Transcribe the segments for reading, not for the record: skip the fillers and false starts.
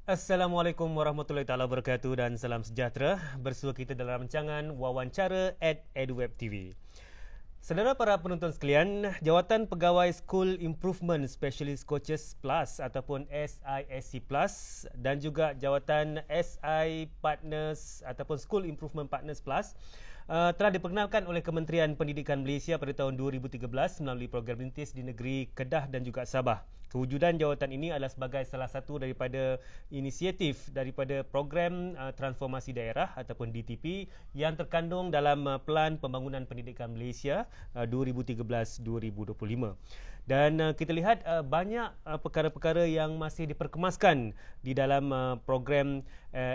Assalamualaikum warahmatullahi taala wabarakatuh dan salam sejahtera. Bersua kita dalam rancangan Wawancara @EduWeb TV. Saudara para penonton sekalian, Jawatan Pegawai School Improvement Specialist Coaches Plus ataupun SISC Plus dan juga Jawatan SI Partners ataupun School Improvement Partners Plus telah diperkenalkan oleh Kementerian Pendidikan Malaysia pada tahun 2013 melalui program rintis di negeri Kedah dan juga Sabah. Kewujudan jawatan ini adalah sebagai salah satu daripada inisiatif daripada program transformasi daerah ataupun DTP yang terkandung dalam Pelan Pembangunan Pendidikan Malaysia 2013-2025. Dan kita lihat banyak perkara-perkara yang masih diperkemaskan di dalam program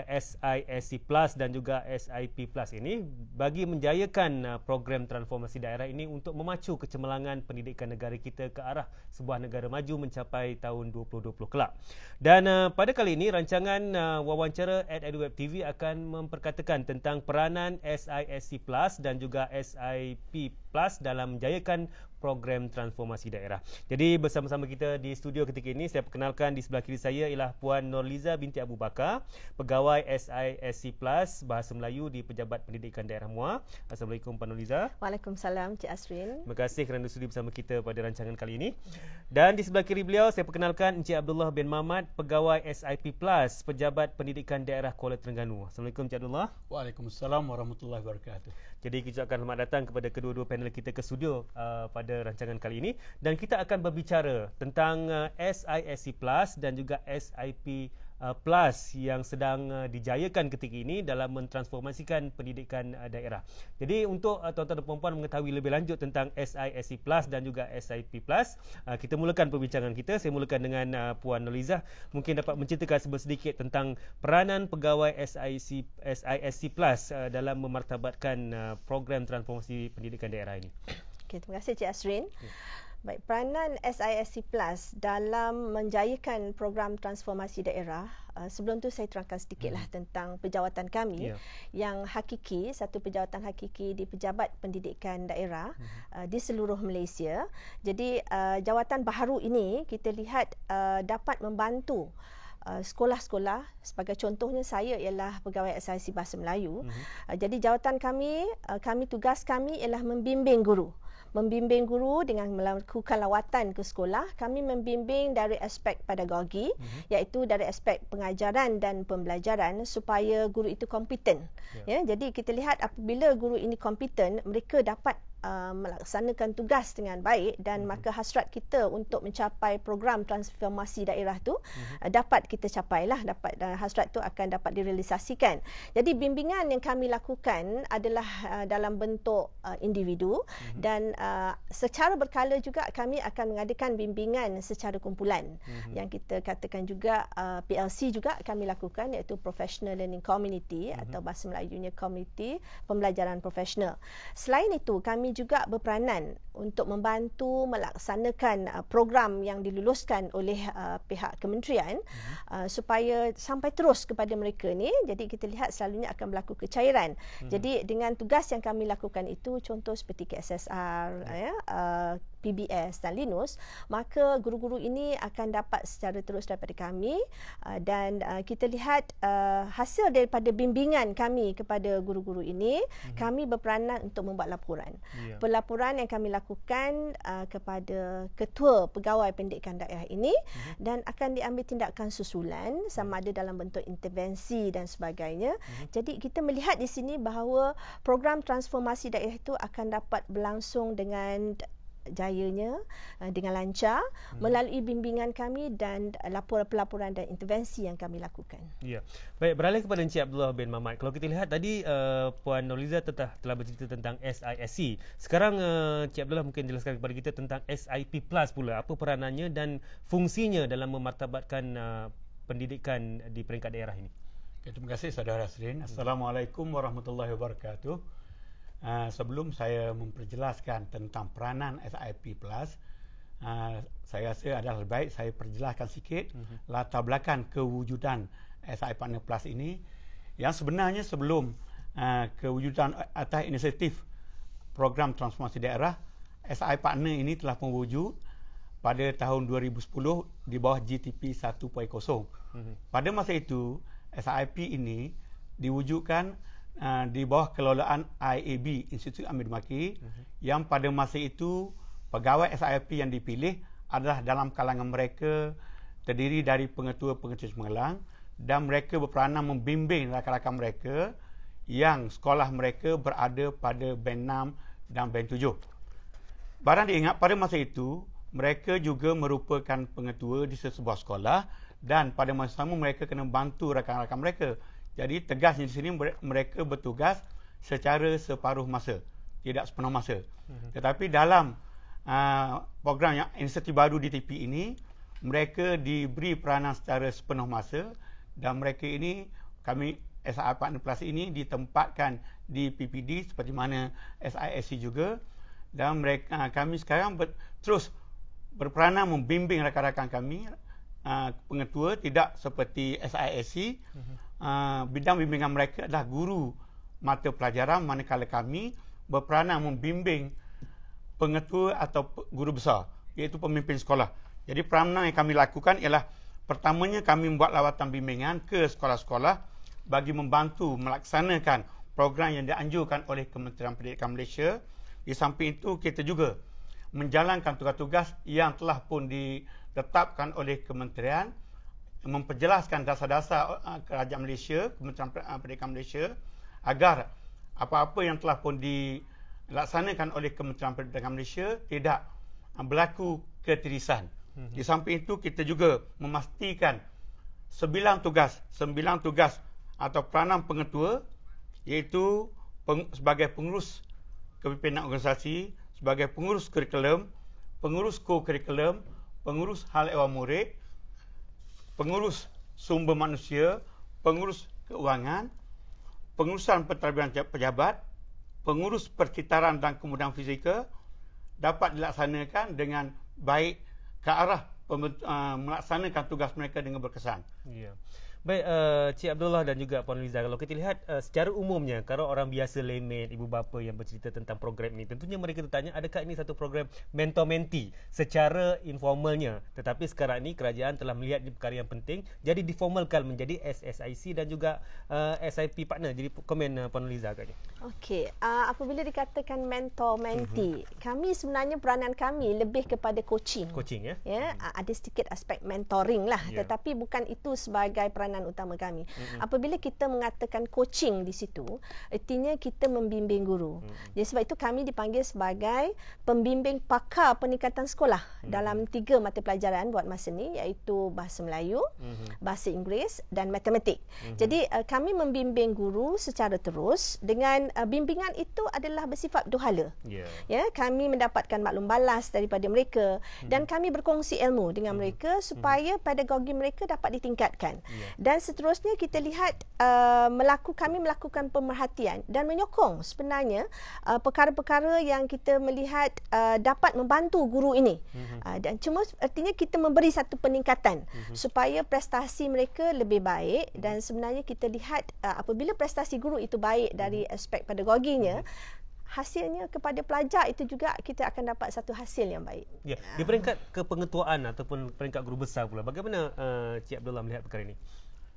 SISC Plus dan juga SIP Plus ini bagi menjayakan program transformasi daerah ini untuk memacu kecemerlangan pendidikan negara kita ke arah sebuah negara maju mencapai tahun 2020 kelak. Dan pada kali ini rancangan Wawancara @EduWeb TV akan memperkatakan tentang peranan SISC Plus dan juga SIP Plus dalam menjayakan program transformasi daerah. Jadi bersama-sama kita di studio ketika ini, saya perkenalkan di sebelah kiri saya ialah Puan Nurliza binti Abu Bakar, Pegawai SISC Plus Bahasa Melayu di Pejabat Pendidikan Daerah MUA. Assalamualaikum Puan Nurliza. Waalaikumsalam Cik Asrin. Terima kasih kerana sudi bersama kita pada rancangan kali ini. Dan di sebelah kiri beliau saya perkenalkan Encik Abdullah bin Mamat, Pegawai SIP Plus Pejabat Pendidikan Daerah Kuala Terengganu. Assalamualaikum Encik Abdullah. Waalaikumsalam warahmatullahi wabarakatuh. Jadi kita ucapkan selamat datang kepada kedua-dua panel kita ke studio pada rancangan kali ini dan kita akan berbicara tentang SISC Plus dan juga SIP Plus yang sedang dijayakan ketika ini dalam mentransformasikan pendidikan daerah. Jadi untuk tuan-tuan dan puan-puan mengetahui lebih lanjut tentang SISC Plus dan juga SIP Plus, kita mulakan perbincangan kita. Saya mulakan dengan Puan Nurliza. Mungkin dapat menceritakan sedikit tentang peranan pegawai SISC Plus dalam memartabatkan program transformasi pendidikan daerah ini. Okay, terima kasih Cik Asrin. Baik, peranan SISC Plus dalam menjayakan program transformasi daerah, sebelum tu saya terangkan sedikitlah tentang pejawatan kami yang hakiki, satu pejawatan hakiki di Pejabat Pendidikan Daerah di seluruh Malaysia. Jadi jawatan baharu ini kita lihat dapat membantu sekolah-sekolah. Sebagai contohnya saya ialah pegawai SISC Bahasa Melayu. Jadi jawatan kami tugas kami ialah membimbing guru dengan melakukan lawatan ke sekolah. Kami membimbing dari aspek pedagogi, iaitu dari aspek pengajaran dan pembelajaran supaya guru itu kompeten. Jadi kita lihat apabila guru ini kompeten, mereka dapat melaksanakan tugas dengan baik dan maka hasrat kita untuk mencapai program transformasi daerah tu dapat kita capailah, hasrat tu akan dapat direalisasikan. Jadi bimbingan yang kami lakukan adalah dalam bentuk individu dan secara berkala juga kami akan mengadakan bimbingan secara kumpulan yang kita katakan juga PLC juga kami lakukan, iaitu Professional Learning Community atau bahasa Melayunya Komiti Pembelajaran Profesional. Selain itu kami juga berperanan untuk membantu melaksanakan program yang diluluskan oleh pihak kementerian supaya sampai terus kepada mereka ni. Jadi kita lihat selalunya akan berlaku kecairan. Jadi dengan tugas yang kami lakukan itu, contoh seperti KSSR, PBS dan Linus, maka guru-guru ini akan dapat secara terus daripada kami dan kita lihat hasil daripada bimbingan kami kepada guru-guru ini, kami berperanan untuk membuat laporan. Pelaporan yang kami lakukan kepada Ketua Pegawai Pendidikan Daerah ini dan akan diambil tindakan susulan sama ada dalam bentuk intervensi dan sebagainya. Jadi kita melihat di sini bahawa program transformasi daerah itu akan dapat berlangsung dengan jayanya, dengan lancar melalui bimbingan kami dan pelaporan dan intervensi yang kami lakukan. Ya. Baik, beralih kepada Encik Abdullah bin Mamat. Kalau kita lihat tadi Puan Nurliza telah bercerita tentang SISC. Sekarang Encik Abdullah mungkin jelaskan kepada kita tentang SIP Plus pula. Apa peranannya dan fungsinya dalam memartabatkan pendidikan di peringkat daerah ini. Terima kasih saudara Asrin. Assalamualaikum warahmatullahi wabarakatuh. Sebelum saya memperjelaskan tentang peranan SIP Plus, saya rasa adalah lebih baik saya perjelaskan sikit latar belakang kewujudan SIP Partner Plus ini, yang sebenarnya sebelum kewujudan atas inisiatif program transformasi daerah, SIP Partner ini telah mewujud pada tahun 2010 di bawah GTP 1.0. Pada masa itu, SIP ini diwujudkan di bawah kelolaan IAB, Institut Amir Maki, yang pada masa itu pegawai SIP yang dipilih adalah dalam kalangan mereka terdiri dari pengetua-pengetua cemerlang, dan mereka berperanan membimbing rakan-rakan mereka yang sekolah mereka berada pada band 6 dan band 7. Barang diingat, pada masa itu mereka juga merupakan pengetua di sebuah sekolah, dan pada masa sama mereka kena bantu rakan-rakan mereka. Jadi tegasnya di sini mereka bertugas secara separuh masa, tidak sepenuh masa. Tetapi dalam program yang inisiatif baru DTP ini, mereka diberi peranan secara sepenuh masa, dan mereka ini, kami SII Partner Plus ini ditempatkan di PPD seperti mana SISC juga, dan kami sekarang terus berperanan membimbing rakan-rakan kami pengetua, tidak seperti SISC. Bidang bimbingan mereka adalah guru mata pelajaran, manakala kami berperanan membimbing pengetua atau guru besar, iaitu pemimpin sekolah. Jadi peranan yang kami lakukan ialah, pertamanya kami membuat lawatan bimbingan ke sekolah-sekolah bagi membantu melaksanakan program yang dianjurkan oleh Kementerian Pendidikan Malaysia. Di samping itu, kita juga menjalankan tugas-tugas yang telah pun ditetapkan oleh Kementerian, memperjelaskan dasar-dasar Kerajaan Malaysia, Kementerian Pendidikan Malaysia, agar apa-apa yang telah pun dilaksanakan oleh Kementerian Pendidikan Malaysia tidak berlaku ketirisan. Di samping itu, kita juga memastikan 9 tugas atau peranan pengetua, iaitu sebagai pengurus kepimpinan organisasi, sebagai pengurus kurikulum, pengurus co-kurikulum, pengurus hal ehwal murid, pengurus sumber manusia, pengurus keuangan, pengurusan pentadbiran pejabat, pengurus perkitaran dan kemudahan fizikal, dapat dilaksanakan dengan baik ke arah melaksanakan tugas mereka dengan berkesan. Ya. Baik, Cik Abdullah dan juga Puan Liza, kalau kita lihat secara umumnya, kalau orang biasa lemet, ibu bapa yang bercerita tentang program ini, tentunya mereka bertanya, adakah ini satu program mentor-mentee secara informalnya? Tetapi sekarang ini kerajaan telah melihat ini perkara yang penting, jadi diformalkan menjadi SSIC dan juga SIP partner. Jadi komen Puan Liza agaknya. Okey, apabila dikatakan mentor-mentee, kami sebenarnya peranan kami lebih kepada coaching. Coaching, ya? Ya, ada sedikit aspek mentoring lah, tetapi bukan itu sebagai peranan utama kami. Apabila kita mengatakan coaching di situ, artinya kita membimbing guru. Jadi sebab itu kami dipanggil sebagai pembimbing pakar peningkatan sekolah dalam 3 mata pelajaran buat masa ni, iaitu bahasa Melayu, bahasa Inggeris dan matematik. Jadi kami membimbing guru secara terus, dengan bimbingan itu adalah bersifat duhala. Ya, kami mendapatkan maklum balas daripada mereka, dan kami berkongsi ilmu dengan mereka supaya pedagogi mereka dapat ditingkatkan. Dan seterusnya kita lihat kami melakukan pemerhatian dan menyokong sebenarnya perkara-perkara yang kita melihat dapat membantu guru ini. Dan cuma artinya kita memberi satu peningkatan supaya prestasi mereka lebih baik, dan sebenarnya kita lihat apabila prestasi guru itu baik dari aspek pedagoginya, hasilnya kepada pelajar itu juga kita akan dapat satu hasil yang baik. Ya, di peringkat kepengetuaan ataupun peringkat guru besar pula, bagaimana Cik Abdullah melihat perkara ini?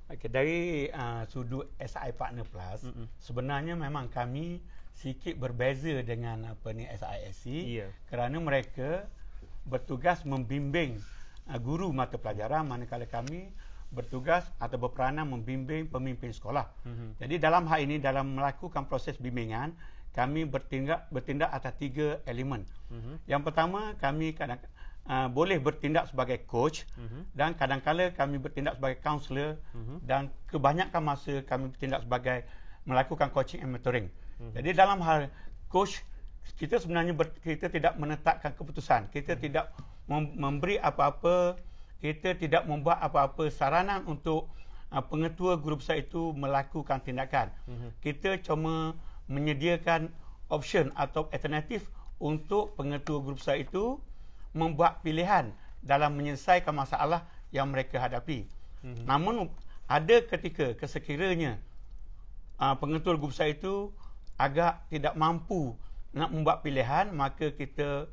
Okay, dari sudut SII Partner Plus, sebenarnya memang kami sikit berbeza dengan SISC, kerana mereka bertugas membimbing guru mata pelajaran, manakala kami bertugas atau berperanan membimbing pemimpin sekolah. Jadi dalam hal ini, dalam melakukan proses bimbingan, kami bertindak atas 3 elemen. Yang pertama, kami boleh bertindak sebagai coach, dan kadang-kala kami bertindak sebagai counselor, dan kebanyakan masa kami bertindak sebagai melakukan coaching and mentoring. Jadi dalam hal coach, kita sebenarnya kita tidak menetapkan keputusan, kita tidak memberi apa-apa, kita tidak membuat apa-apa saranan untuk pengetua guru besar itu melakukan tindakan. Kita cuma menyediakan option atau alternatif untuk pengetua guru besar itu membuat pilihan dalam menyelesaikan masalah yang mereka hadapi. Namun ada ketika sekiranya pengetua guru besar itu agak tidak mampu nak membuat pilihan, maka kita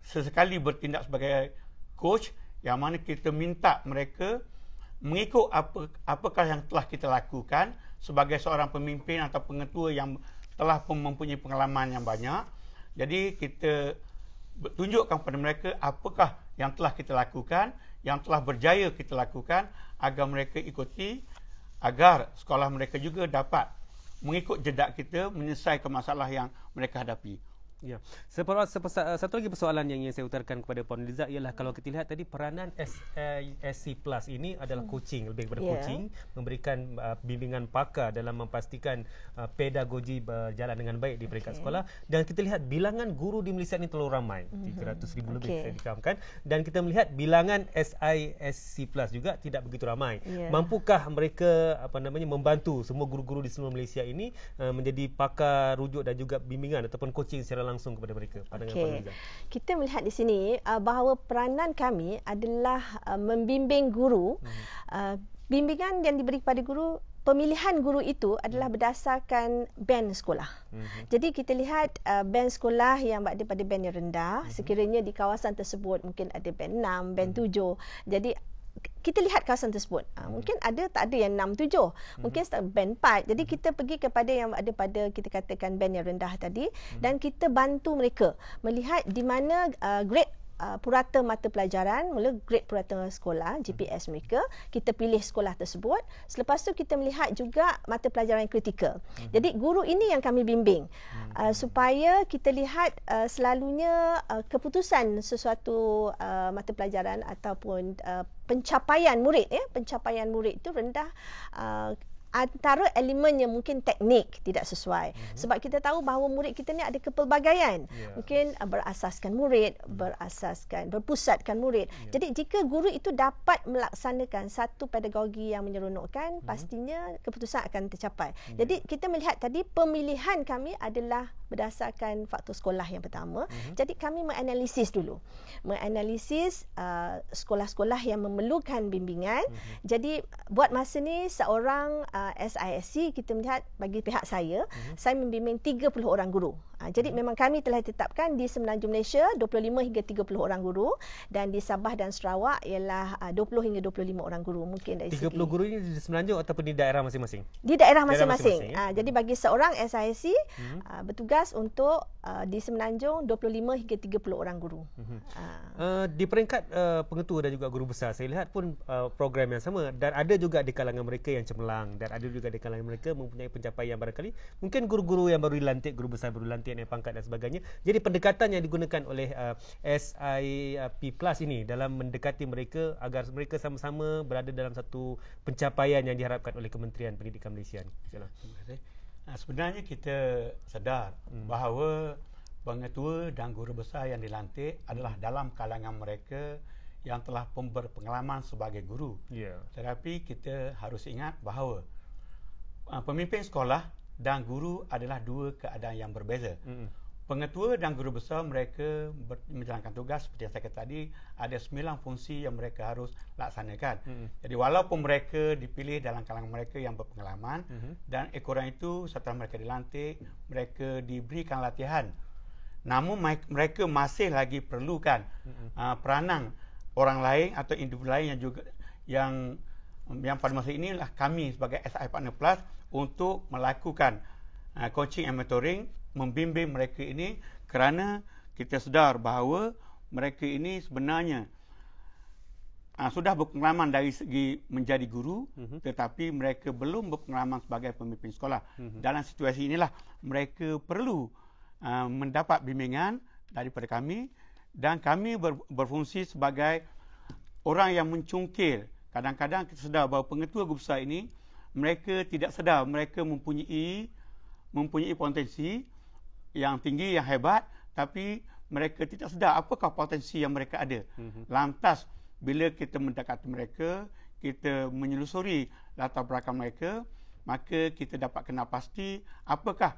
sesekali bertindak sebagai coach yang mana kita minta mereka mengikut apakah yang telah kita lakukan sebagai seorang pemimpin atau pengetua yang telah mempunyai pengalaman yang banyak. Jadi kita tunjukkan kepada mereka apakah yang telah kita lakukan, yang telah berjaya kita lakukan, agar mereka ikuti, agar sekolah mereka juga dapat mengikut jejak kita menyelesaikan masalah yang mereka hadapi. Ya. Satu lagi persoalan yang ingin saya utarakan kepada Puan Liza ialah kalau kita lihat tadi peranan SISC Plus ini adalah coaching, lebih kepada coaching, memberikan bimbingan pakar dalam memastikan pedagogi berjalan dengan baik di peringkat sekolah, dan kita lihat bilangan guru di Malaysia ini terlalu ramai, 300,000 lebih saya dikaumkan, dan kita melihat bilangan SISC Plus juga tidak begitu ramai. Mampukah mereka membantu semua guru-guru di seluruh Malaysia ini menjadi pakar rujuk dan juga bimbingan ataupun coaching secara langsung kepada mereka? Kita melihat di sini bahawa peranan kami adalah membimbing guru. Bimbingan yang diberi kepada guru, pemilihan guru itu adalah berdasarkan band sekolah. Jadi kita lihat band sekolah yang berada pada band yang rendah, sekiranya di kawasan tersebut mungkin ada band 6, band 7. Jadi kita lihat kawasan tersebut. Mungkin ada, tak ada yang 6, 7. Mungkin band 4. Jadi kita pergi kepada yang ada pada kita katakan band yang rendah tadi, dan kita bantu mereka melihat di mana grade purata mata pelajaran, mula grade purata sekolah, GPS mereka, kita pilih sekolah tersebut. Selepas tu kita melihat juga mata pelajaran yang kritikal. Jadi guru ini yang kami bimbing supaya kita lihat selalunya keputusan sesuatu mata pelajaran ataupun pencapaian murid, pencapaian murid itu rendah antara elemen yang mungkin teknik tidak sesuai. Sebab kita tahu bahawa murid kita ni ada kepelbagaian. Mungkin berasaskan murid, berpusatkan murid. Jadi jika guru itu dapat melaksanakan satu pedagogi yang menyeronokkan, pastinya keputusan akan tercapai. Jadi kita melihat tadi pemilihan kami adalah berdasarkan faktor sekolah yang pertama. Jadi kami menganalisis dulu. Menganalisis sekolah-sekolah yang memerlukan bimbingan. Jadi buat masa ni seorang SISC, kita melihat bagi pihak saya membimbing 30 orang guru. Jadi memang kami telah tetapkan di Semenanjung Malaysia 25 hingga 30 orang guru, dan di Sabah dan Sarawak ialah 20 hingga 25 orang guru. Mungkin dari 30 guru ini di Semenanjung ataupun di daerah masing-masing? Di daerah masing-masing. Jadi bagi seorang SISC bertugas untuk di Semenanjung 25 hingga 30 orang guru. Di peringkat pengetua dan juga guru besar, saya lihat pun program yang sama, dan ada juga di kalangan mereka yang cemerlang, dan ada juga di kalangan mereka mempunyai pencapaian barangkali mungkin guru-guru yang baru dilantik, guru besar baru dilantik, naik pangkat dan sebagainya. Jadi pendekatan yang digunakan oleh SIP Plus ini dalam mendekati mereka agar mereka sama-sama berada dalam satu pencapaian yang diharapkan oleh Kementerian Pendidikan Malaysia. Terima kasih. Sebenarnya kita sedar bahawa pengetua dan guru besar yang dilantik adalah dalam kalangan mereka yang telah berpengalaman sebagai guru. Tetapi kita harus ingat bahawa pemimpin sekolah dan guru adalah dua keadaan yang berbeza. Pengetua dan guru besar mereka menjalankan tugas seperti yang saya kata tadi, ada 9 fungsi yang mereka harus laksanakan. Jadi walaupun mereka dipilih dalam kalangan mereka yang berpengalaman, dan ekoran itu setelah mereka dilantik, mereka diberikan latihan, namun mereka masih lagi perlukan peranan orang lain atau individu lain yang juga yang pada masa inilah kami sebagai SI Partner Plus untuk melakukan coaching and mentoring, membimbing mereka ini, kerana kita sedar bahawa mereka ini sebenarnya sudah berpengalaman dari segi menjadi guru, tetapi mereka belum berpengalaman sebagai pemimpin sekolah. Dalam situasi inilah mereka perlu mendapat bimbingan daripada kami, dan kami berfungsi sebagai orang yang mencungkil. Kadang-kadang kita sedar bahawa pengetua guru besar ini, mereka tidak sedar mereka mempunyai potensi yang tinggi, yang hebat, tapi mereka tidak sedar apakah potensi yang mereka ada. Lantas bila kita mendekati mereka, kita menyelusuri latar belakang mereka, maka kita dapat kenal pasti apakah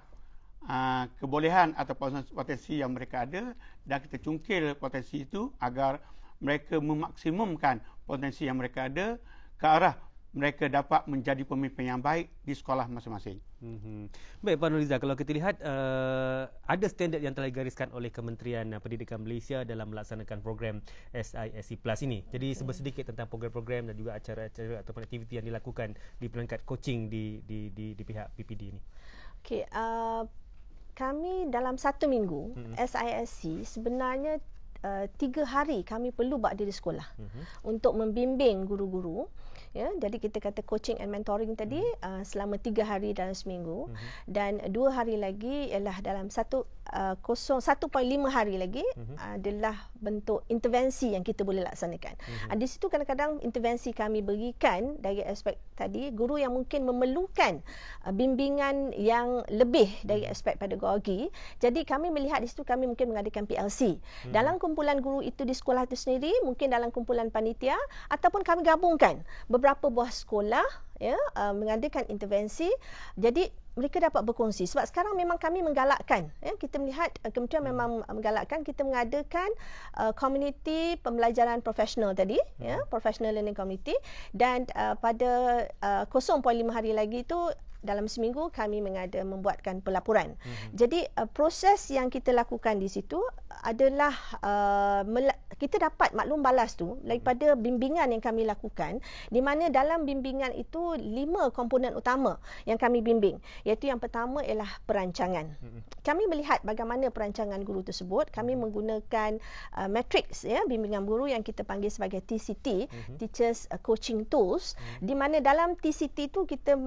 kebolehan atau potensi yang mereka ada, dan kita cungkil potensi itu agar mereka memaksimumkan potensi yang mereka ada ke arah mereka dapat menjadi pemimpin yang baik di sekolah masing-masing. Baik Pak Nuriza, kalau kita lihat ada standard yang telah digariskan oleh Kementerian Pendidikan Malaysia dalam melaksanakan program SISC Plus ini. Jadi sedikit tentang program-program dan juga acara-acara atau aktiviti yang dilakukan di peringkat coaching di pihak PPD ini. Okey, kami dalam 1 minggu SISC sebenarnya 3 hari kami perlu buat diri sekolah untuk membimbing guru-guru. Ya, jadi kita kata coaching and mentoring tadi selama 3 hari dalam seminggu dan 2 hari lagi ialah dalam 1.5 hari lagi adalah bentuk intervensi yang kita boleh laksanakan. Di situ kadang-kadang intervensi kami berikan dari aspek tadi guru yang mungkin memerlukan bimbingan yang lebih dari aspek pedagogi. Jadi kami melihat di situ kami mungkin mengadakan PLC. Dalam kumpulan guru itu di sekolah itu sendiri, mungkin dalam kumpulan panitia ataupun kami gabungkan beberapa buah sekolah ya mengadakan intervensi. Jadi mereka dapat berkongsi sebab sekarang memang kami menggalakkan ya, kita melihat kementerian memang menggalakkan kita mengadakan community pembelajaran profesional tadi ya, professional learning community dan pada 0.5 hari lagi itu dalam seminggu kami membuatkan pelaporan. Jadi proses yang kita lakukan di situ adalah kita dapat maklum balas tu daripada bimbingan yang kami lakukan, di mana dalam bimbingan itu 5 komponen utama yang kami bimbing, iaitu yang pertama ialah perancangan. Kami melihat bagaimana perancangan guru tersebut. Kami menggunakan matrix ya, bimbingan guru yang kita panggil sebagai TCT, Teachers Coaching Tools, di mana dalam TCT tu kita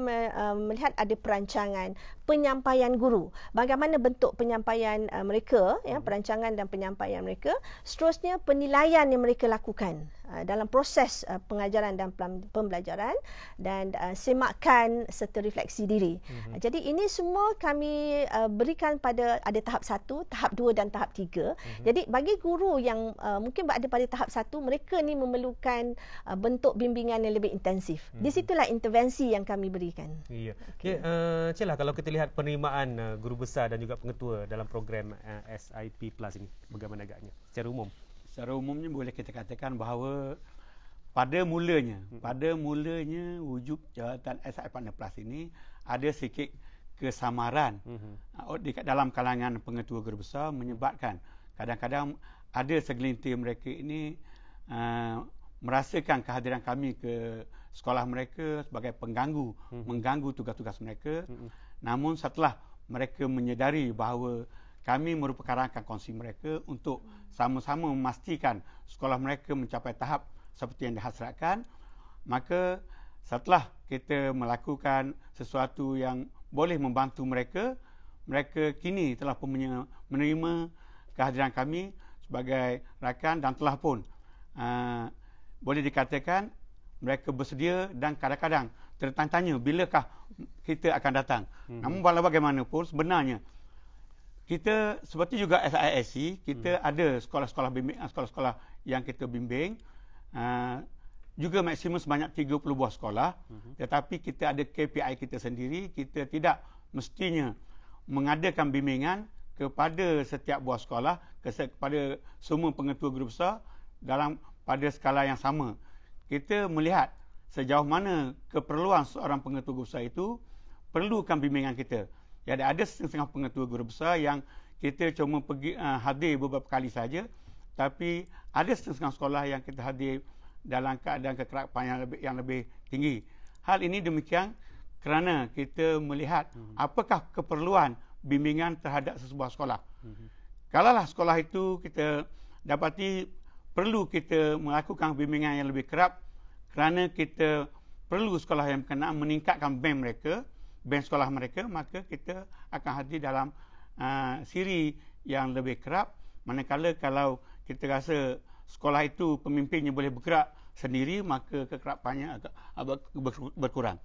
melihat ada perancangan penyampaian guru, bagaimana bentuk penyampaian mereka ya, perancangan dan penyampaian mereka, seterusnya penilaian yang mereka lakukan dalam proses pengajaran dan pembelajaran dan semakan serta refleksi diri. Jadi ini semua kami berikan pada ada tahap 1, tahap 2 dan tahap 3. Jadi bagi guru yang mungkin berada pada tahap 1, mereka ni memerlukan bentuk bimbingan yang lebih intensif. Di situlah intervensi yang kami berikan. Ya. Okey, Celah, kalau kita lihat penerimaan guru besar dan juga pengetua dalam program SIP Plus ini, bagaimana agaknya secara umum? Secara umumnya boleh kita katakan bahawa pada mulanya wujud jawatan SIP Plus ini ada sedikit kesamaran dalam kalangan pengetua guru besar, menyebabkan kadang-kadang ada segelintir mereka ini merasakan kehadiran kami ke sekolah mereka sebagai pengganggu, mengganggu tugas-tugas mereka. Namun setelah mereka menyedari bahawa kami merupakan rangkaian kongsi mereka untuk sama-sama memastikan sekolah mereka mencapai tahap seperti yang dihasratkan, maka setelah kita melakukan sesuatu yang boleh membantu mereka, mereka kini telah pun menerima kehadiran kami sebagai rakan dan telah pun boleh dikatakan mereka bersedia dan kadang-kadang tertanya-tanya bilakah kita akan datang. Namun bagaimanapun sebenarnya kita seperti juga SISC, kita ada sekolah-sekolah bimbing, sekolah-sekolah yang kita bimbing, juga maksimum sebanyak 30 buah sekolah, tetapi kita ada KPI kita sendiri. Kita tidak mestinya mengadakan bimbingan kepada setiap buah sekolah, kepada semua pengetua guru besar pada skala yang sama. Kita melihat sejauh mana keperluan seorang pengetua guru besar itu perlukan bimbingan kita. Jadi ada setengah pengetua guru besar yang kita cuma pergi hadir beberapa kali saja, tapi ada setengah sekolah yang kita hadir dalam keadaan kekerapan yang lebih tinggi. Hal ini demikian kerana kita melihat apakah keperluan bimbingan terhadap sesebuah sekolah. Kalaulah sekolah itu kita dapati perlu kita melakukan bimbingan yang lebih kerap kerana kita perlu sekolah yang berkenaan meningkatkan band sekolah mereka, maka kita akan hadir dalam siri yang lebih kerap. Manakala kalau kita rasa sekolah itu pemimpinnya boleh bergerak sendiri, maka kekerapannya agak berkurang.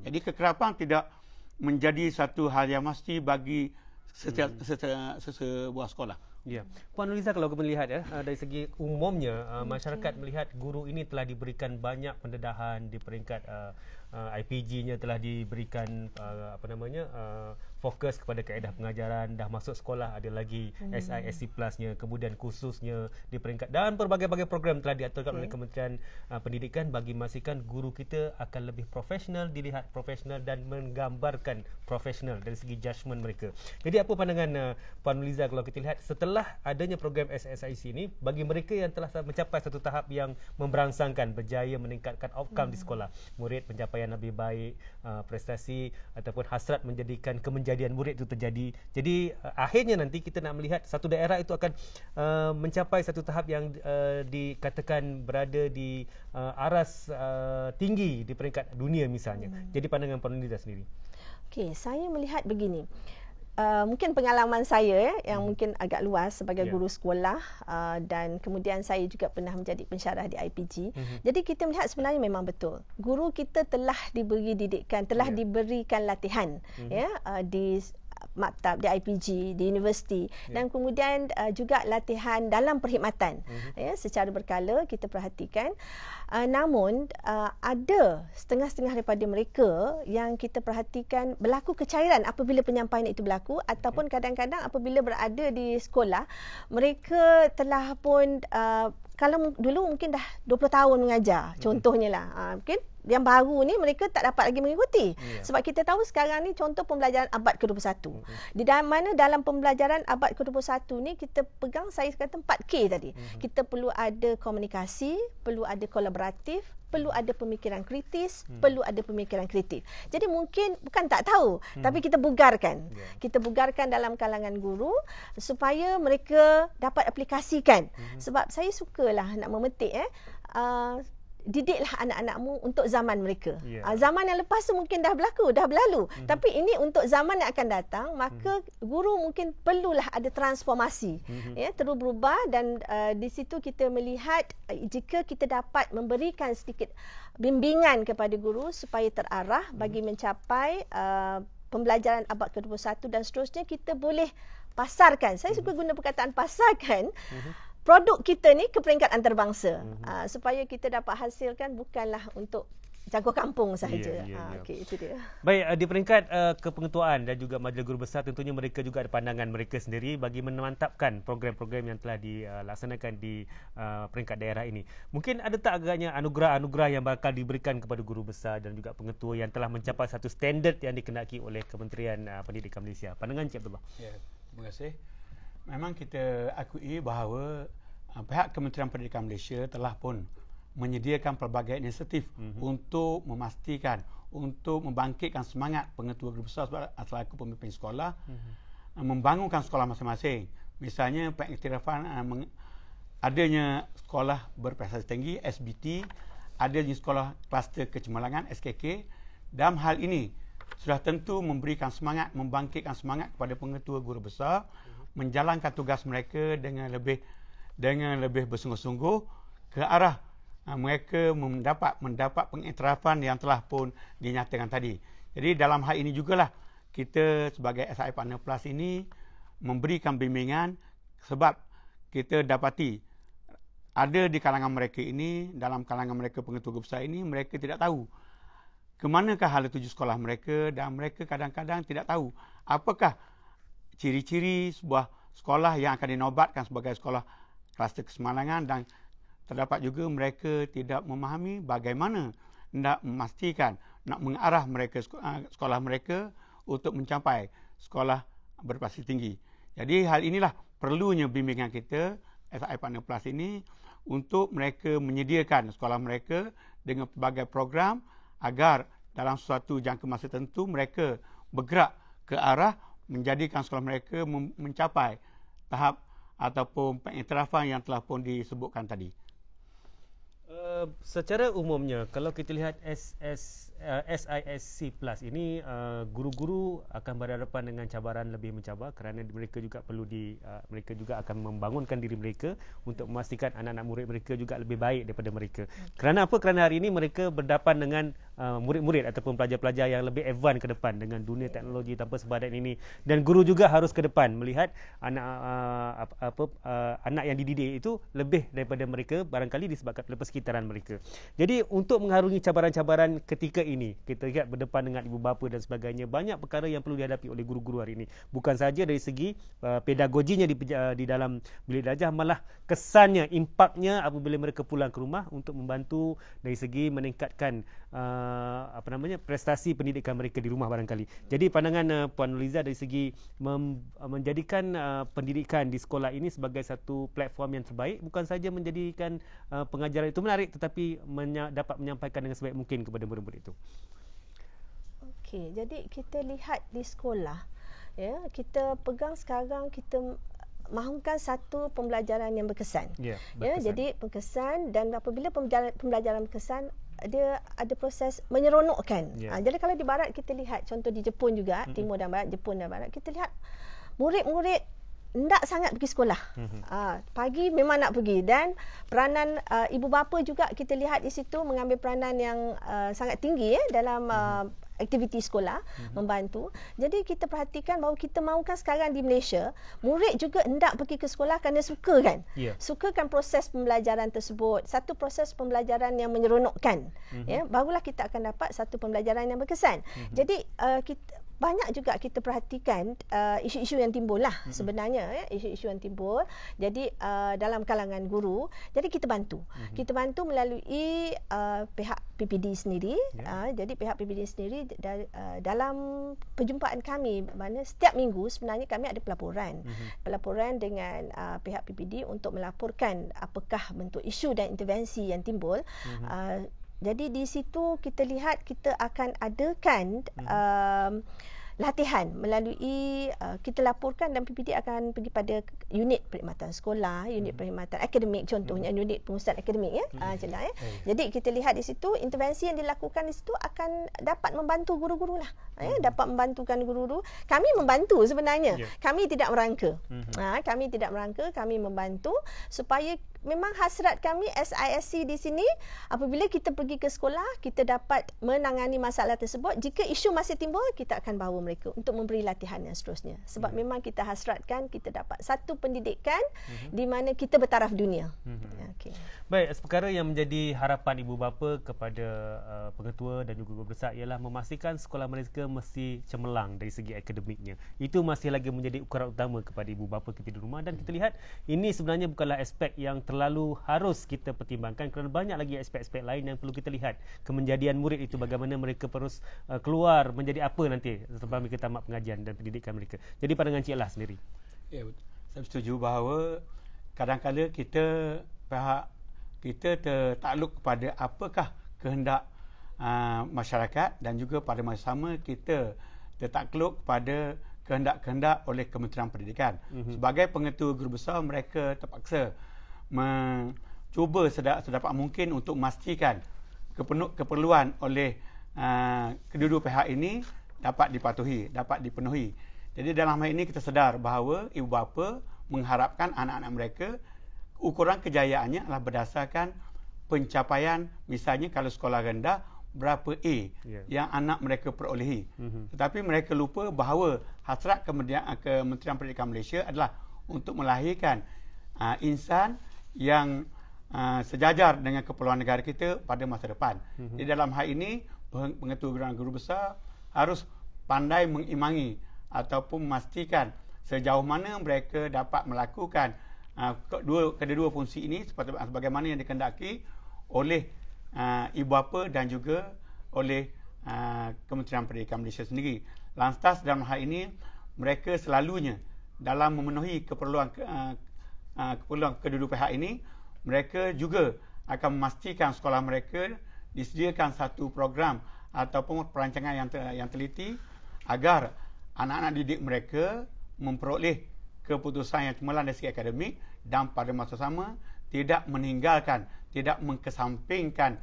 Jadi kekerapan tidak menjadi satu hal yang mesti bagi sebuah sekolah. Ya, Puan Nurliza, kalau melihat dari segi umumnya masyarakat melihat guru ini telah diberikan banyak pendedahan di peringkat IPG-nya telah diberikan fokus kepada kaedah pengajaran, dah masuk sekolah ada lagi SISC Plus-nya, kemudian khususnya di peringkat dan berbagai-bagai program telah diaturkan oleh Kementerian Pendidikan bagi memastikan guru kita akan lebih profesional, dilihat profesional dan menggambarkan profesional dari segi judgement mereka. Jadi apa pandangan Puan Nurliza kalau kita lihat setelah adanya program SSIC ini bagi mereka yang telah mencapai satu tahap yang memberangsangkan, berjaya meningkatkan outcome di sekolah, murid pencapaian lebih baik, prestasi ataupun hasrat menjadikan kemenjadian murid itu terjadi. Jadi akhirnya nanti kita nak melihat satu daerah itu akan mencapai satu tahap yang dikatakan berada di aras tinggi di peringkat dunia misalnya. Jadi pandangan Puan Nurliza sendiri. Okey, saya melihat begini. Mungkin pengalaman saya yang mungkin agak luas sebagai guru sekolah dan kemudian saya juga pernah menjadi pensyarah di IPG. Jadi kita melihat sebenarnya memang betul. Guru kita telah diberi didikan, telah diberikan latihan di maktab, di IPG, di universiti dan kemudian juga latihan dalam perkhidmatan secara berkala kita perhatikan. Namun ada setengah-setengah daripada mereka yang kita perhatikan berlaku kecairan apabila penyampaian itu berlaku ataupun kadang-kadang apabila berada di sekolah mereka telah pun kalau dulu mungkin dah 20 tahun mengajar contohnya lah, mungkin yang baru ni mereka tak dapat lagi mengikuti sebab kita tahu sekarang ni contoh pembelajaran abad ke-21 di mana dalam pembelajaran abad ke-21 ni kita pegang saya kata 4K tadi. Kita perlu ada komunikasi, perlu ada kolaboratif, perlu ada pemikiran kritis, perlu ada pemikiran kreatif. Jadi mungkin bukan tak tahu, tapi kita bugarkan. Kita bugarkan dalam kalangan guru supaya mereka dapat aplikasikan. Sebab saya sukalah nak memetik didiklah anak-anakmu untuk zaman mereka. Zaman yang lepas tu mungkin dah berlaku, dah berlalu. Tapi ini untuk zaman yang akan datang, maka guru mungkin perlulah ada transformasi. Terus berubah dan di situ kita melihat jika kita dapat memberikan sedikit bimbingan kepada guru supaya terarah bagi mencapai pembelajaran abad ke-21 dan seterusnya, kita boleh pasarkan. Saya suka guna perkataan pasarkan produk kita ni ke peringkat antarabangsa supaya kita dapat hasilkan bukanlah untuk jago kampung sahaja. Okey, itu dia. Baik, di peringkat kepengetuaan dan juga Majlis Guru Besar tentunya mereka juga ada pandangan mereka sendiri bagi memantapkan program-program yang telah dilaksanakan di peringkat daerah ini. Mungkin ada tak agaknya anugerah-anugerah yang bakal diberikan kepada guru besar dan juga pengetua yang telah mencapai satu standard yang dikehendaki oleh Kementerian Pendidikan Malaysia? Pandangan Encik Abdullah. Ya, terima kasih. Memang kita akui bahawa pihak Kementerian Pendidikan Malaysia telah pun menyediakan pelbagai inisiatif untuk memastikan, untuk membangkitkan semangat pengetua guru besar selaku pemimpin sekolah, membangunkan sekolah masing-masing. Misalnya pengiktirafan adanya sekolah berprestasi tinggi SBT, adanya sekolah kluster kecemerlangan SKK. Dalam hal ini sudah tentu memberikan semangat, membangkitkan semangat kepada pengetua guru besar menjalankan tugas mereka dengan lebih bersungguh-sungguh ke arah mereka mendapat pengiktirafan yang telah pun dinyatakan tadi. Jadi dalam hal ini jugalah kita sebagai SI Partner Plus ini memberikan bimbingan sebab kita dapati ada di kalangan mereka ini, dalam kalangan mereka pengetua guru besar ini, mereka tidak tahu ke manakah hala tuju sekolah mereka dan mereka kadang-kadang tidak tahu apakah ciri-ciri sebuah sekolah yang akan dinobatkan sebagai sekolah kluster kecemerlangan dan terdapat juga mereka tidak memahami bagaimana nak memastikan, nak mengarah mereka sekolah mereka untuk mencapai sekolah berprestasi tinggi. Jadi hal inilah perlunya bimbingan kita SI Partner Plus ini untuk mereka menyediakan sekolah mereka dengan pelbagai program agar dalam suatu jangka masa tertentu mereka bergerak ke arah menjadikan sekolah mereka mencapai tahap ataupun pengiktirafan yang telah pun disebutkan tadi. Secara umumnya kalau kita lihat SISC Plus ini guru-guru akan berhadapan dengan cabaran lebih mencabar kerana mereka juga mereka juga akan membangunkan diri mereka untuk memastikan anak-anak murid mereka juga lebih baik daripada mereka. Kerana apa? Kerana hari ini mereka berhadapan dengan murid-murid ataupun pelajar-pelajar yang lebih advance ke depan dengan dunia teknologi tanpa sepadan ini. Dan guru juga harus ke depan melihat anak yang dididik itu lebih daripada mereka, barangkali disebabkan oleh persekitaran mereka. Jadi untuk mengharungi cabaran-cabaran ketika ini, kita lihat berdepan dengan ibu bapa dan sebagainya, banyak perkara yang perlu dihadapi oleh guru-guru hari ini. Bukan saja dari segi pedagoginya di dalam bilik darjah, malah kesannya, impaknya apabila mereka pulang ke rumah untuk membantu dari segi meningkatkan prestasi pendidikan mereka di rumah barangkali. Jadi pandangan Puan Nurliza dari segi menjadikan pendidikan di sekolah ini sebagai satu platform yang terbaik, bukan saja menjadikan pengajaran itu menarik, tetapi dapat menyampaikan dengan sebaik mungkin kepada murid-murid itu. Okey, jadi kita lihat di sekolah, ya, kita pegang sekarang, kita mahukan satu pembelajaran yang berkesan. Ya, jadi berkesan, dan apabila pembelajaran berkesan, dia ada proses menyeronokkan. Jadi kalau di barat kita lihat, contoh di Jepun juga, timur dan barat, Jepun dan barat, kita lihat murid-murid tidak sangat pergi sekolah. Pagi memang nak pergi, dan peranan ibu bapa juga kita lihat di situ mengambil peranan yang sangat tinggi dalam aktiviti sekolah, membantu. Jadi kita perhatikan bahawa kita mahukan sekarang di Malaysia, murid juga hendak pergi ke sekolah kerana suka kan? Sukakan proses pembelajaran tersebut. Satu proses pembelajaran yang menyeronokkan. Barulah kita akan dapat satu pembelajaran yang berkesan. Jadi banyak juga kita perhatikan isu-isu yang timbul lah sebenarnya, isu-isu yang timbul. Jadi dalam kalangan guru, jadi kita bantu. Kita bantu melalui pihak PPD sendiri. Jadi pihak PPD sendiri dalam perjumpaan kami, mana setiap minggu sebenarnya kami ada pelaporan dengan pihak PPD untuk melaporkan apakah bentuk isu dan intervensi yang timbul. Jadi di situ kita lihat kita akan adakan latihan melalui kita laporkan, dan PPD akan pergi pada unit perkhidmatan sekolah, unit perkhidmatan akademik, contohnya unit pengurusan akademik Jadi kita lihat di situ intervensi yang dilakukan di situ akan dapat membantu guru-guru lah. Dapat membantukan guru-guru. Kami membantu sebenarnya. Kami tidak merangka. Kami membantu supaya memang hasrat kami SISC di sini, apabila kita pergi ke sekolah, kita dapat menangani masalah tersebut. Jika isu masih timbul, kita akan bawa mereka untuk memberi latihan yang seterusnya. Sebab memang kita hasratkan kita dapat satu pendidikan di mana kita bertaraf dunia. Okay. Baik, perkara yang menjadi harapan ibu bapa kepada pengetua dan juga guru besar ialah memastikan sekolah mereka mesti cemerlang dari segi akademiknya. Itu masih lagi menjadi ukuran utama kepada ibu bapa kita di rumah, dan kita lihat ini sebenarnya bukanlah aspek yang terlalu harus kita pertimbangkan, kerana banyak lagi aspek-aspek lain yang perlu kita lihat. Kemenjadian murid itu, bagaimana mereka terus keluar menjadi apa nanti setelah mereka tamat pengajian dan pendidikan mereka. Jadi pandangan Cik Lah sendiri. Ya, saya setuju bahawa kadang-kadang kita tertakluk kepada apakah kehendak masyarakat, dan juga pada masa sama kita tertakluk pada kehendak-kehendak oleh Kementerian Pendidikan. Sebagai pengetua guru besar, mereka terpaksa mencuba sedapat mungkin untuk memastikan keperluan oleh kedua-dua pihak ini dapat dipenuhi. Jadi dalam hal ini kita sedar bahawa ibu bapa mengharapkan anak-anak mereka ukuran kejayaannya adalah berdasarkan pencapaian, misalnya kalau sekolah rendah berapa A yang anak mereka perolehi. Tetapi mereka lupa bahawa hasrat Kementerian Pendidikan Malaysia adalah untuk melahirkan insan yang sejajar dengan keperluan negara kita pada masa depan. Jadi dalam hal ini pengetua guru besar harus pandai mengimbangi ataupun memastikan sejauh mana mereka dapat melakukan kedua-dua fungsi ini sebagaimana yang dikehendaki oleh ibu bapa dan juga oleh Kementerian Pendidikan Malaysia sendiri. Lantas dalam hal ini mereka selalunya dalam memenuhi keperluan kedua-dua pihak ini, mereka juga akan memastikan sekolah mereka disediakan satu program ataupun perancangan yang teliti agar anak-anak didik mereka memperoleh keputusan yang cemerlang dari segi akademik, dan pada masa sama tidak meninggalkan, tidak mengkesampingkan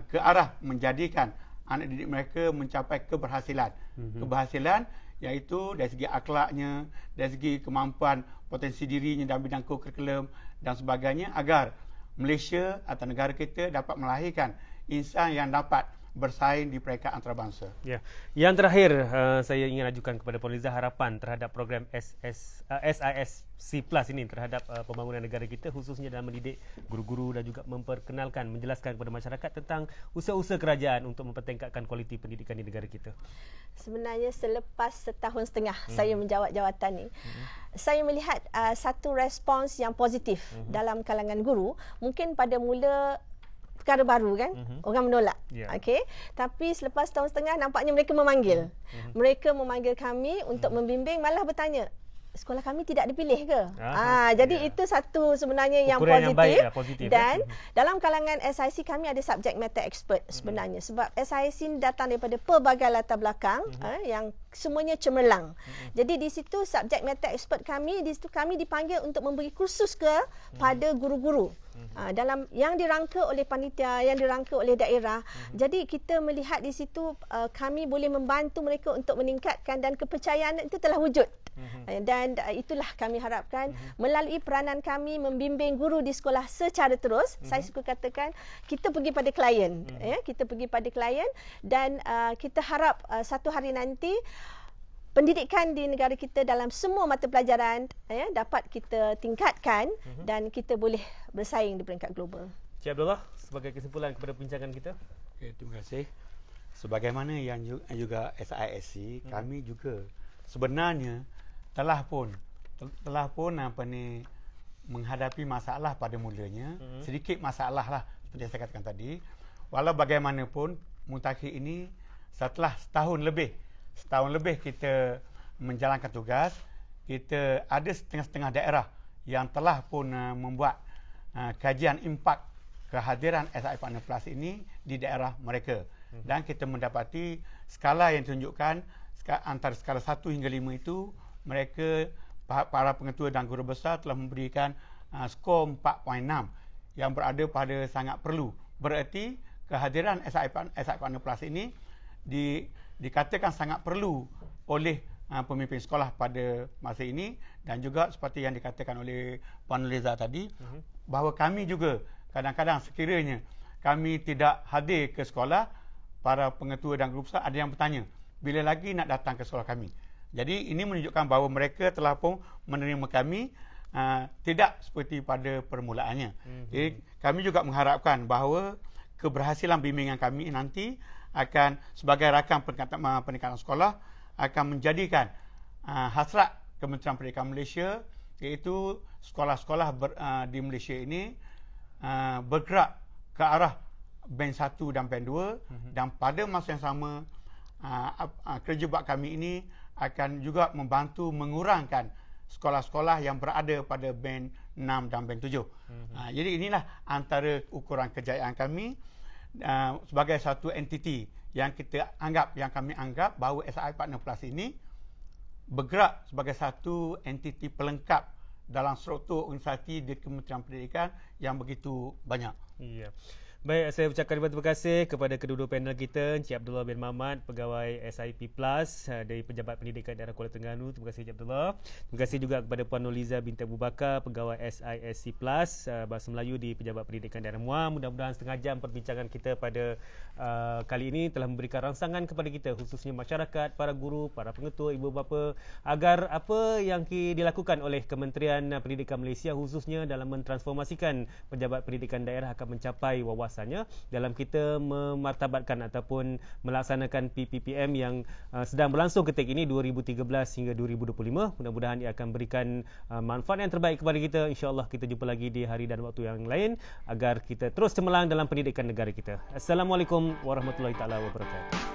ke arah menjadikan anak didik mereka mencapai keberhasilan. Keberhasilan iaitu dari segi akhlaknya, dari segi kemampuan potensi dirinya dalam bidang kurikulum dan sebagainya, agar Malaysia atau negara kita dapat melahirkan insan yang dapat bersaing di peringkat antarabangsa. Ya. Yang terakhir, saya ingin ajukan kepada Puan Liza harapan terhadap program SISC Plus ini terhadap pembangunan negara kita, khususnya dalam mendidik guru-guru dan juga memperkenalkan, menjelaskan kepada masyarakat tentang usaha-usaha kerajaan untuk mempertingkatkan kualiti pendidikan di negara kita. Sebenarnya selepas setahun setengah saya menjawat jawatan ni, saya melihat satu respons yang positif dalam kalangan guru. Mungkin pada mula perkara baru kan, orang menolak. Okey, tapi selepas tahun setengah nampaknya mereka memanggil. Mereka memanggil kami untuk membimbing, malah bertanya, sekolah kami tidak dipilih ke? Jadi itu satu sebenarnya yang ukuran positif. yang positif. Dan dalam kalangan SIC kami ada subject matter expert sebenarnya, sebab SIC datang daripada pelbagai latar belakang yang semuanya cemerlang. Jadi di situ subject matter expert kami, di situ kami dipanggil untuk memberi kursus kepada guru-guru. Dalam yang dirangka oleh panitia, yang dirangka oleh daerah. Jadi kita melihat di situ kami boleh membantu mereka untuk meningkatkan, dan kepercayaan itu telah wujud. Dan itulah kami harapkan melalui peranan kami membimbing guru di sekolah secara terus. Saya suka katakan kita pergi pada klien, kita pergi pada klien, dan kita harap satu hari nanti pendidikan di negara kita dalam semua mata pelajaran dapat kita tingkatkan dan kita boleh bersaing di peringkat global. Cik Abdullah, sebagai kesimpulan kepada perbincangan kita. Okay, terima kasih. Sebagaimana yang juga SISC, kami juga sebenarnya telah pun menghadapi masalah pada mulanya, sedikit masalah lah seperti yang saya katakan tadi. Walau bagaimanapun mutakhir ini setelah setahun lebih kita menjalankan tugas, kita ada setengah-setengah daerah yang telah pun membuat kajian impak kehadiran SI Partner Plus ini di daerah mereka. Dan kita mendapati skala yang ditunjukkan antara skala 1 hingga 5 itu, mereka para pengetua dan guru besar telah memberikan skor 4.6 yang berada pada sangat perlu. Berarti kehadiran SI Partner Plus ini dikatakan sangat perlu oleh pemimpin sekolah pada masa ini, dan juga seperti yang dikatakan oleh Puan Liza tadi, bahawa kami juga kadang-kadang sekiranya kami tidak hadir ke sekolah, para pengetua dan guru besar ada yang bertanya, bila lagi nak datang ke sekolah kami. Jadi ini menunjukkan bahawa mereka telah pun menerima kami tidak seperti pada permulaannya. Jadi kami juga mengharapkan bahawa keberhasilan bimbingan kami nanti akan sebagai rakam peningkatan sekolah akan menjadikan hasrat Kementerian Pendidikan Malaysia, iaitu sekolah-sekolah di Malaysia ini bergerak ke arah band 1 dan band 2, dan pada masa yang sama kerja buat kami ini akan juga membantu mengurangkan sekolah-sekolah yang berada pada band 6 dan band 7. Jadi inilah antara ukuran kejayaan kami sebagai satu entiti yang kami anggap bahawa SI Partner Plus ini bergerak sebagai satu entiti pelengkap dalam struktur organisasi di Kementerian Pendidikan yang begitu banyak. Ya. Baik, saya ucapkan terima kasih kepada kedua-dua panel kita, Encik Abdullah bin Mamat, pegawai SIP Plus dari Pejabat Pendidikan Daerah Kuala Terengganu. Terima kasih Encik Abdullah. Terima kasih juga kepada Puan Nurliza binti Abu Bakar, pegawai SISC Plus Bahasa Melayu di Pejabat Pendidikan Daerah Muar. Mudah-mudahan setengah jam perbincangan kita pada kali ini telah memberikan rangsangan kepada kita, khususnya masyarakat, para guru, para pengetua, ibu bapa, agar apa yang dilakukan oleh Kementerian Pendidikan Malaysia khususnya dalam mentransformasikan Pejabat Pendidikan Daerah akan mencapai wawasannya dalam kita memartabatkan ataupun melaksanakan PPPM yang sedang berlangsung ketika ini 2013 hingga 2025. Mudah-mudahan ia akan berikan manfaat yang terbaik kepada kita. InsyaAllah kita jumpa lagi di hari dan waktu yang lain agar kita terus cemerlang dalam pendidikan negara kita. Assalamualaikum warahmatullahi taala wabarakatuh.